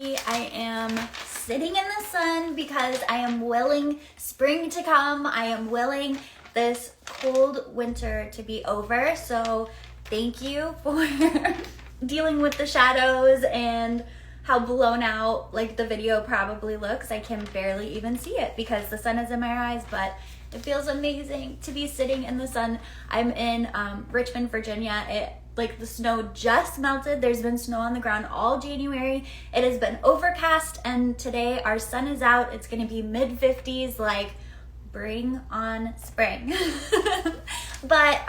I am sitting in the sun because I am willing spring to come. I am willing this cold winter to be over. So thank you for dealing with the shadows and how blown out like the video probably looks. I can barely even see it because the sun is in my eyes, but it feels amazing to be sitting in the sun. I'm in Richmond, Virginia. The snow just melted. There's been snow on the ground all January. It has been overcast, and today our sun is out. It's gonna be mid-50s, like bring on spring. But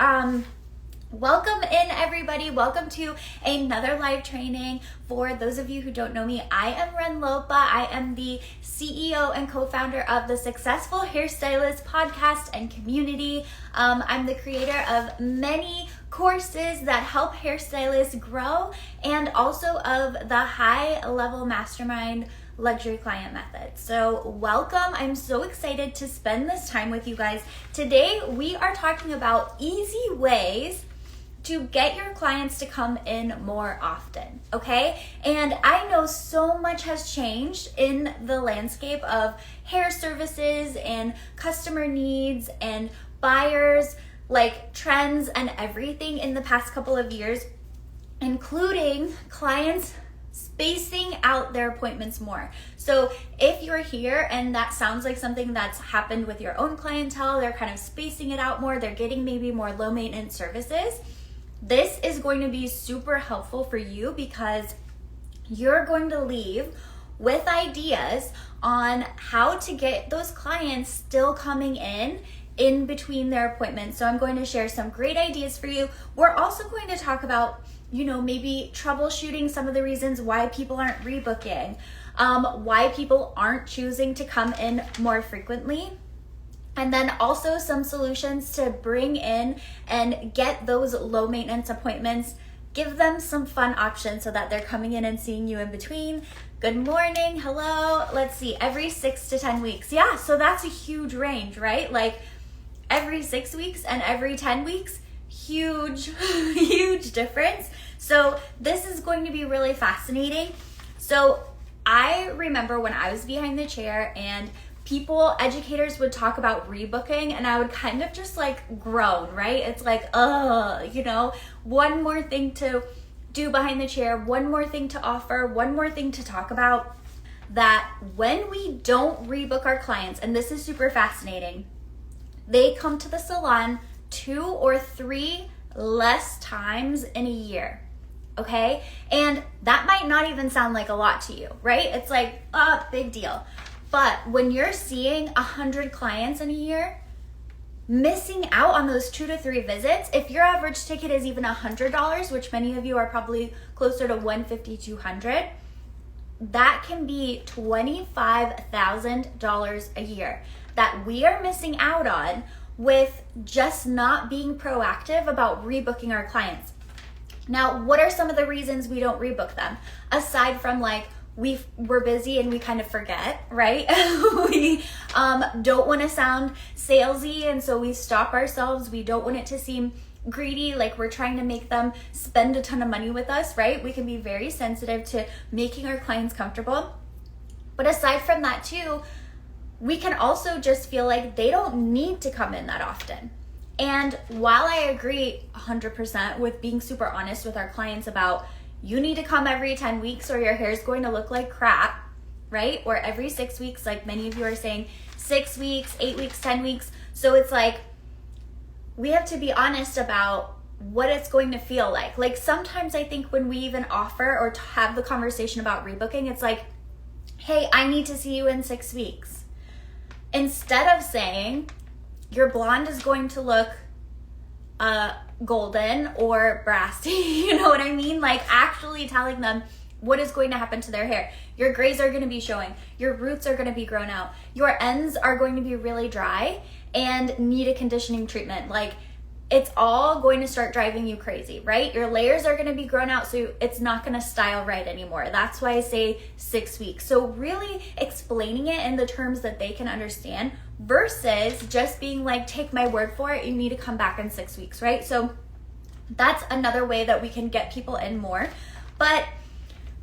welcome in, everybody. Welcome to another live training. For those of you who don't know me, I am Ren Lopa. I am the CEO and co-founder of the Successful Hairstylists podcast and community. I'm the creator of many courses that help hairstylists grow, and also of the high level mastermind luxury client method. So welcome. I'm so excited to spend this time with you guys. Today we are talking about easy ways to get your clients to come in more often, okay? And I know so much has changed in the landscape of hair services and customer needs and buyers, like trends and everything in the past couple of years, including clients spacing out their appointments more. So if you're here and that sounds like something that's happened with your own clientele, they're kind of spacing it out more, they're getting maybe more low maintenance services, this is going to be super helpful for you because you're going to leave with ideas on how to get those clients still coming in between their appointments. So I'm going to share some great ideas for you. We're also going to talk about, maybe troubleshooting some of the reasons why people aren't rebooking, why people aren't choosing to come in more frequently, and then also some solutions to bring in and get those low maintenance appointments, give them some fun options so that they're coming in and seeing you in between. Good morning, hello, let's see, every 6 to 10 weeks. Yeah, so that's a huge range, right? Like every 6 weeks and every 10 weeks, huge, huge difference. So this is going to be really fascinating. So I remember when I was behind the chair and educators would talk about rebooking, and I would kind of just like groan, right? It's like, one more thing to do behind the chair, one more thing to offer, one more thing to talk about. That when we don't rebook our clients, and this is super fascinating, they come to the salon 2 or 3 less times in a year, okay? And that might not even sound like a lot to you, right? It's like, big deal. But when you're seeing 100 clients in a year, missing out on those 2 to 3 visits, if your average ticket is even $100, which many of you are probably closer to $150, $200, that can be $25,000 a year that we are missing out on with just not being proactive about rebooking our clients. Now, what are some of the reasons we don't rebook them? Aside from we're busy and we kind of forget, right? We don't want to sound salesy, and so we stop ourselves. We don't want it to seem greedy, like we're trying to make them spend a ton of money with us, right? We can be very sensitive to making our clients comfortable. But aside from that too, we can also just feel like they don't need to come in that often. And while I agree 100% with being super honest with our clients about you need to come every 10 weeks or your hair is going to look like crap, right? Or every 6 weeks, like many of you are saying, 6 weeks, 8 weeks, 10 weeks. So it's like, we have to be honest about what it's going to feel like. Like sometimes I think when we even offer or have the conversation about rebooking, it's like, hey, I need to see you in 6 weeks. Instead of saying your blonde is going to look golden or brassy, you know what I mean? Like actually telling them what is going to happen to their hair. Your grays are going to be showing. Your roots are going to be grown out. Your ends are going to be really dry and need a conditioning treatment. Like it's all going to start driving you crazy, right? Your layers are going to be grown out, so it's not going to style right anymore. That's why I say 6 weeks. So really explaining it in the terms that they can understand versus just being like, take my word for it, you need to come back in 6 weeks, right? So that's another way that we can get people in more. But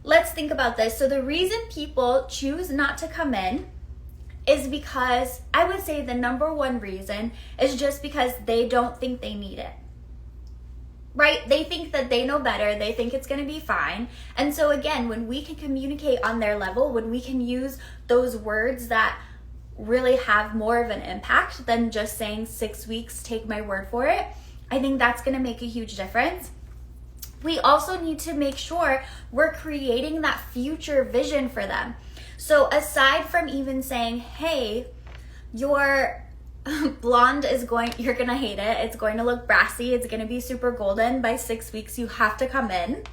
let's think about this. So the reason people choose not to come in is because, I would say the number one reason is just because they don't think they need it. Right? They think that they know better. They think it's going to be fine. And so again, when we can communicate on their level, when we can use those words that really have more of an impact than just saying 6 weeks, take my word for it, I think that's going to make a huge difference. We also need to make sure we're creating that future vision for them. So aside from even saying, hey, your blonde you're gonna hate it. It's going to look brassy. It's gonna be super golden. By 6 weeks, you have to come in.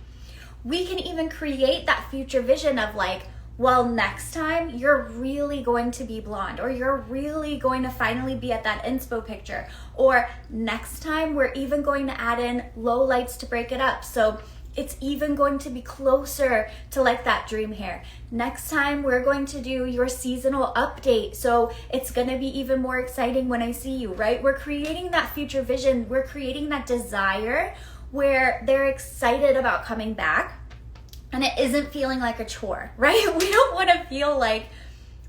We can even create that future vision of like, well, next time you're really going to be blonde, or you're really going to finally be at that inspo picture, or next time we're even going to add in low lights to break it up. So it's even going to be closer to like that dream hair. Next time we're going to do your seasonal update. So it's gonna be even more exciting when I see you, right? We're creating that future vision. We're creating that desire where they're excited about coming back and it isn't feeling like a chore, right? We don't wanna feel like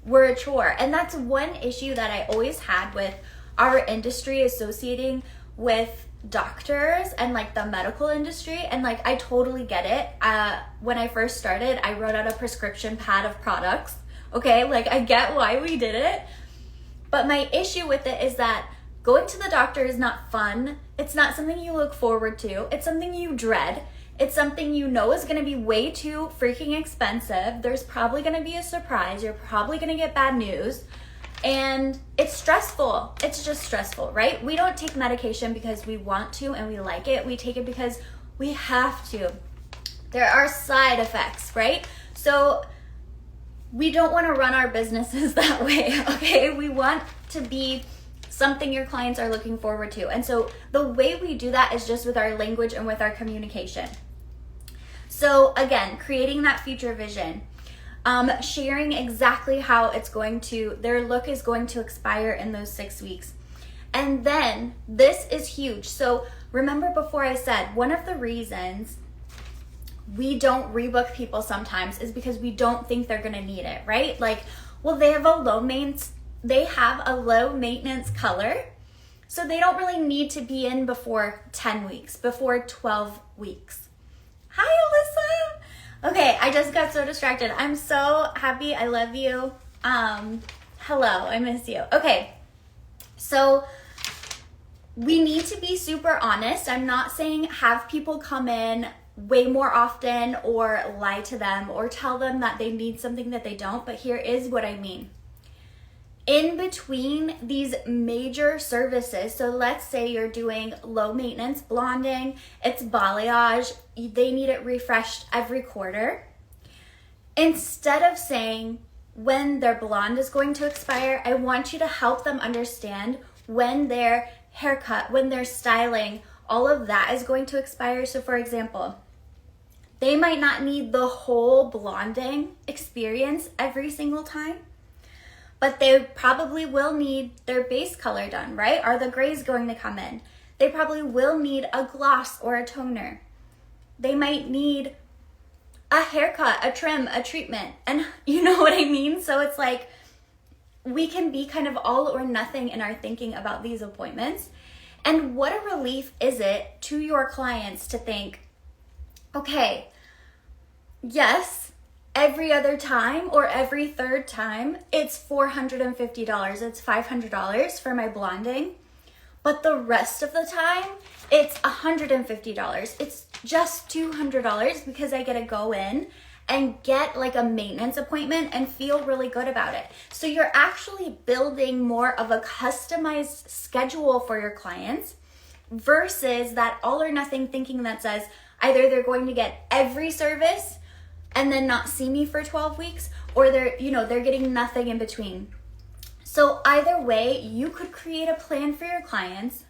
we're a chore. And that's one issue that I always had with our industry associating with doctors and like the medical industry. And like, I totally get it. When I first started, I wrote out a prescription pad of products. Okay, like I get why we did it. But my issue with it is that going to the doctor is not fun. It's not something you look forward to. It's something you dread. It's something you know is going to be way too freaking expensive. There's probably going to be a surprise. You're probably going to get bad news. And it's stressful. It's just stressful, right? We don't take medication because we want to and we like it. We take it because we have to. There are side effects, right? So we don't want to run our businesses that way, okay? We want to be something your clients are looking forward to. And so the way we do that is just with our language and with our communication. So again, creating that future vision. Sharing exactly how their look is going to expire in those 6 weeks. And then this is huge. So remember before I said, one of the reasons we don't rebook people sometimes is because we don't think they're gonna need it, right? Like, well, they have a low maintenance color, so they don't really need to be in before 10 weeks, before 12 weeks. Hi, Alyssa. Okay, I just got so distracted. I'm so happy. I love you. Hello, I miss you. Okay, so we need to be super honest. I'm not saying have people come in way more often or lie to them or tell them that they need something that they don't, but here is what I mean. In between these major services, so let's say you're doing low maintenance blonding, it's balayage, they need it refreshed every quarter. Instead of saying when their blonde is going to expire, I want you to help them understand when their haircut, when their styling, all of that is going to expire. So for example, they might not need the whole blonding experience every single time, but they probably will need their base color done, right? Are the grays going to come in? They probably will need a gloss or a toner. They might need a haircut, a trim, a treatment, and you know what I mean? So it's like, we can be kind of all or nothing in our thinking about these appointments. And what a relief is it to your clients to think, okay, yes, every other time or every third time, it's $450, it's $500 for my blonding. But the rest of the time, it's $150. It's just $200 because I get to go in and get like a maintenance appointment and feel really good about it. So you're actually building more of a customized schedule for your clients versus that all or nothing thinking that says either they're going to get every service and then not see me for 12 weeks, or they're getting nothing in between. So either way, you could create a plan for your clients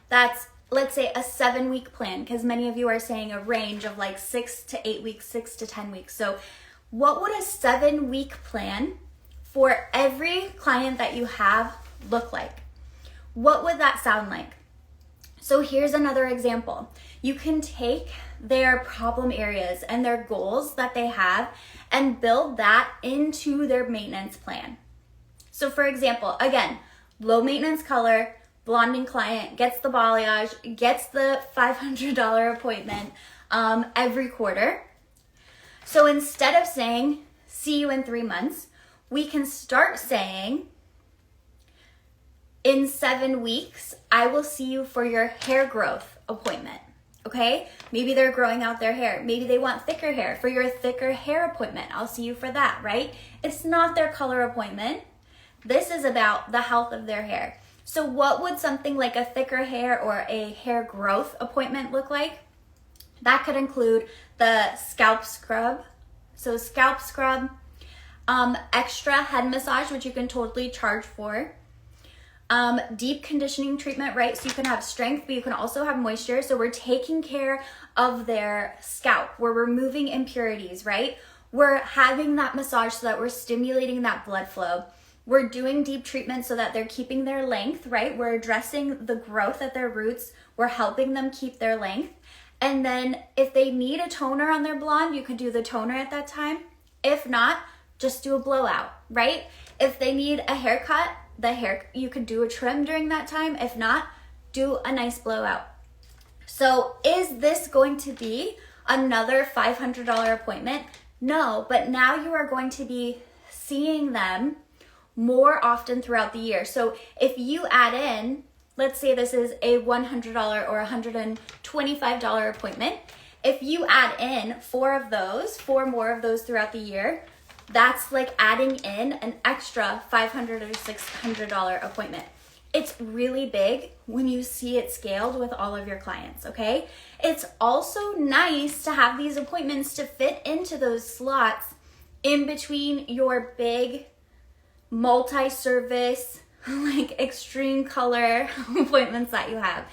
that's, let's say, a 7-week plan, because many of you are saying a range of like 6 to 8 weeks, 6 to 10 weeks. So what would a 7-week plan for every client that you have look like? What would that sound like? So here's another example. You can take their problem areas and their goals that they have and build that into their maintenance plan. So for example, again, low maintenance color, blonding client, gets the balayage, gets the $500 appointment every quarter. So instead of saying, see you in 3 months, we can start saying, in 7 weeks, I will see you for your hair growth appointment, okay? Maybe they're growing out their hair. Maybe they want thicker hair. For your thicker hair appointment, I'll see you for that, right? It's not their color appointment. This is about the health of their hair. So what would something like a thicker hair or a hair growth appointment look like? That could include the scalp scrub. So scalp scrub, extra head massage, which you can totally charge for. Deep conditioning treatment, right? So you can have strength, but you can also have moisture. So we're taking care of their scalp. We're removing impurities, right? We're having that massage so that we're stimulating that blood flow. We're doing deep treatment so that they're keeping their length, right? We're addressing the growth at their roots. We're helping them keep their length. And then if they need a toner on their blonde, you could do the toner at that time. If not, just do a blowout, right? If they need a haircut, you could do a trim during that time. If not, do a nice blowout. So is this going to be another $500 appointment? No, but now you are going to be seeing them more often throughout the year. So if you add in, let's say this is a $100 or $125 appointment. If you add in 4 more of those throughout the year, that's like adding in an extra $500 or $600 appointment. It's really big when you see it scaled with all of your clients, okay? It's also nice to have these appointments to fit into those slots in between your big multi-service, like extreme color appointments that you have.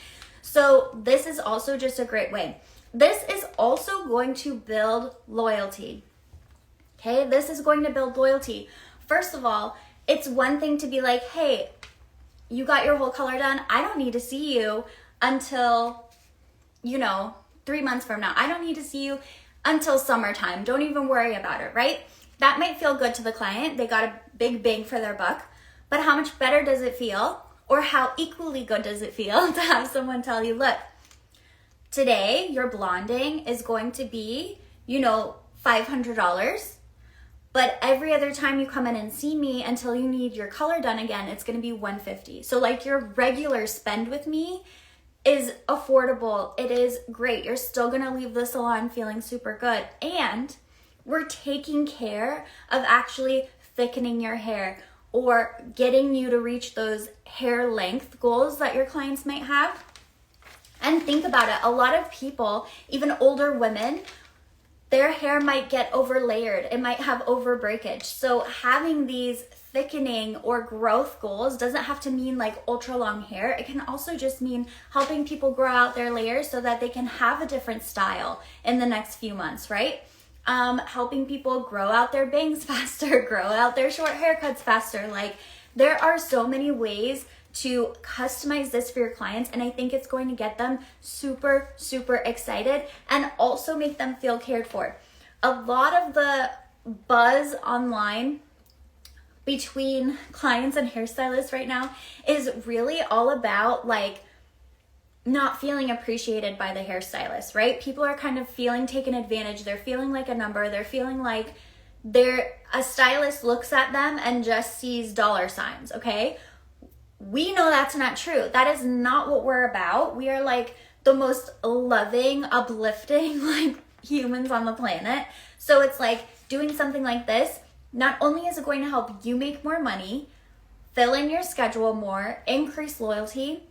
So this is also just a great way. This is also going to build loyalty. Okay, this is going to build loyalty. First of all, it's one thing to be like, hey, you got your whole color done. I don't need to see you until, 3 months from now. I don't need to see you until summertime. Don't even worry about it, right? That might feel good to the client. They got a big bang for their buck. But how much better does it feel? Or how equally good does it feel to have someone tell you, look, today your blonding is going to be, $500. But every other time you come in and see me until you need your color done again, it's going to be $150. So like your regular spend with me is affordable. It is great. You're still going to leave the salon feeling super good. And we're taking care of actually thickening your hair or getting you to reach those hair length goals that your clients might have. And think about it. A lot of people, even older women, their hair might get over layered. It might have over breakage. So having these thickening or growth goals doesn't have to mean like ultra long hair. It can also just mean helping people grow out their layers so that they can have a different style in the next few months, right? Helping people grow out their bangs faster, grow out their short haircuts faster. Like there are so many ways to customize this for your clients, and I think it's going to get them super, super excited and also make them feel cared for. A lot of the buzz online between clients and hairstylists right now is really all about like not feeling appreciated by the hairstylist, right? People are kind of feeling taken advantage. They're feeling like a number. They're feeling like a stylist looks at them and just sees dollar signs, okay? We know that's not true. That is not what we're about. We are like the most loving, uplifting like humans on the planet. So it's like doing something like this, not only is it going to help you make more money, fill in your schedule more, increase loyalty,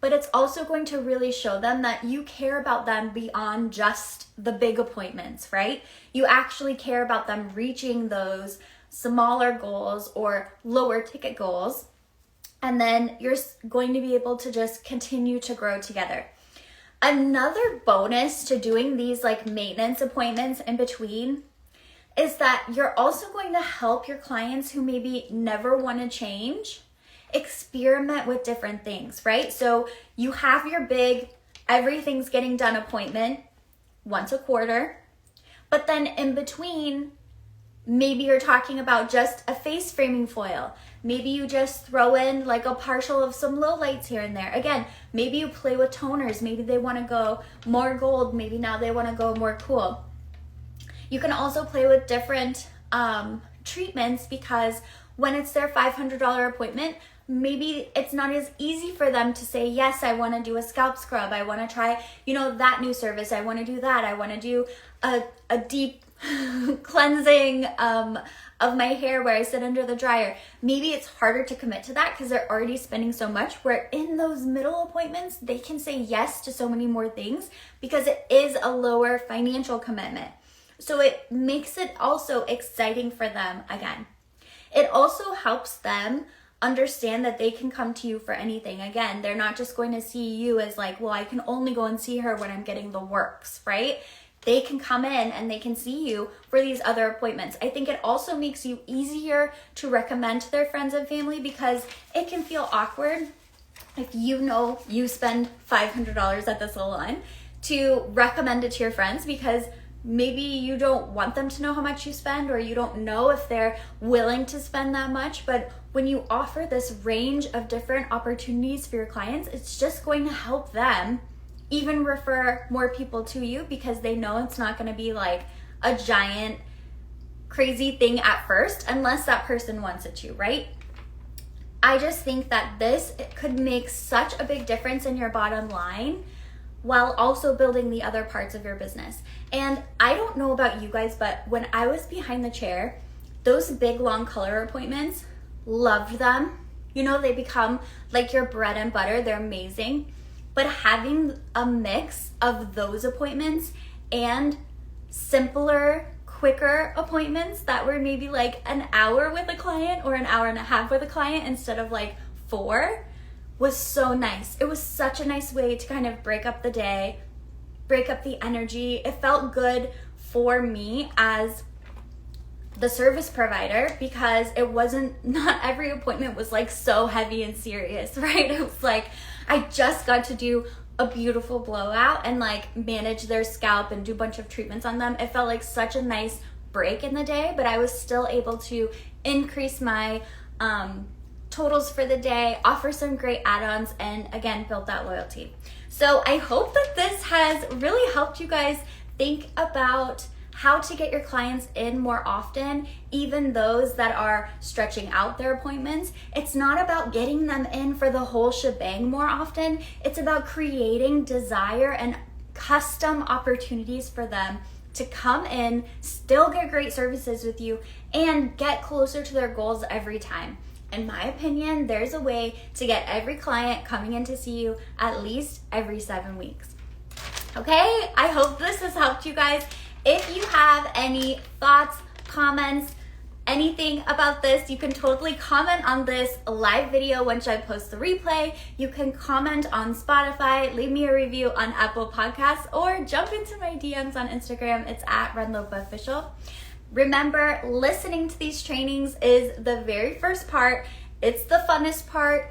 but it's also going to really show them that you care about them beyond just the big appointments, right? You actually care about them reaching those smaller goals or lower ticket goals. And then you're going to be able to just continue to grow together. Another bonus to doing these like maintenance appointments in between is that you're also going to help your clients who maybe never want to change experiment with different things, right? So you have your big, everything's getting done appointment once a quarter, but then in between, maybe you're talking about just a face framing foil. Maybe you just throw in like a partial of some low lights here and there. Again, maybe you play with toners. Maybe they want to go more gold. Maybe now they want to go more cool. You can also play with different treatments, because when it's their $500 appointment, maybe it's not as easy for them to say, yes, I want to do a scalp scrub. I want to try, that new service. I want to do that. I want to do a deep cleansing of my hair where I sit under the dryer. Maybe it's harder to commit to that because they're already spending so much, where in those middle appointments, they can say yes to so many more things because it is a lower financial commitment. So it makes it also exciting for them again. It also helps them understand that they can come to you for anything. Again, they're not just going to see you as like, well, I can only go and see her when I'm getting the works, right? They can come in and they can see you for these other appointments. I think it also makes you easier to recommend to their friends and family, because it can feel awkward if you spend $500 at the salon to recommend it to your friends, because maybe you don't want them to know how much you spend, or you don't know if they're willing to spend that much. But when you offer this range of different opportunities for your clients, it's just going to help them even refer more people to you, because they know it's not going to be like a giant crazy thing at first, unless that person wants it to, right? I just think that it could make such a big difference in your bottom line while also building the other parts of your business. And I don't know about you guys, but when I was behind the chair, those big long color appointments, loved them. They become like your bread and butter. They're amazing. But having a mix of those appointments and simpler, quicker appointments that were maybe like an hour with a client or an hour and a half with a client instead of like 4 was so nice. It was such a nice way to kind of break up the day, break up the energy. It felt good for me as the service provider, because not every appointment was like so heavy and serious, right? It was like, I just got to do a beautiful blowout and like manage their scalp and do a bunch of treatments on them. It felt like such a nice break in the day, but I was still able to increase my totals for the day, offer some great add-ons, and again, build that loyalty. So I hope that this has really helped you guys think about how to get your clients in more often, even those that are stretching out their appointments. It's not about getting them in for the whole shebang more often. It's about creating desire and custom opportunities for them to come in, still get great services with you, and get closer to their goals every time. In my opinion, there's a way to get every client coming in to see you at least every 7 weeks. Okay, I hope this has helped you guys. If you have any thoughts, comments, anything about this, you can totally comment on this live video once I post the replay. You can comment on Spotify, leave me a review on Apple Podcasts, or jump into my DMs on Instagram. It's at RenLopaOfficial. Remember, listening to these trainings is the very first part. It's the funnest part.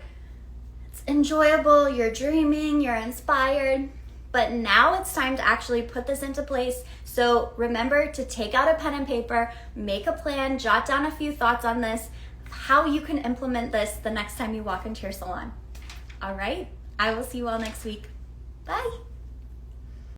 It's enjoyable. You're dreaming, you're inspired. But now it's time to actually put this into place. So remember to take out a pen and paper, make a plan, jot down a few thoughts on this, how you can implement this the next time you walk into your salon. All right, I will see you all next week. Bye.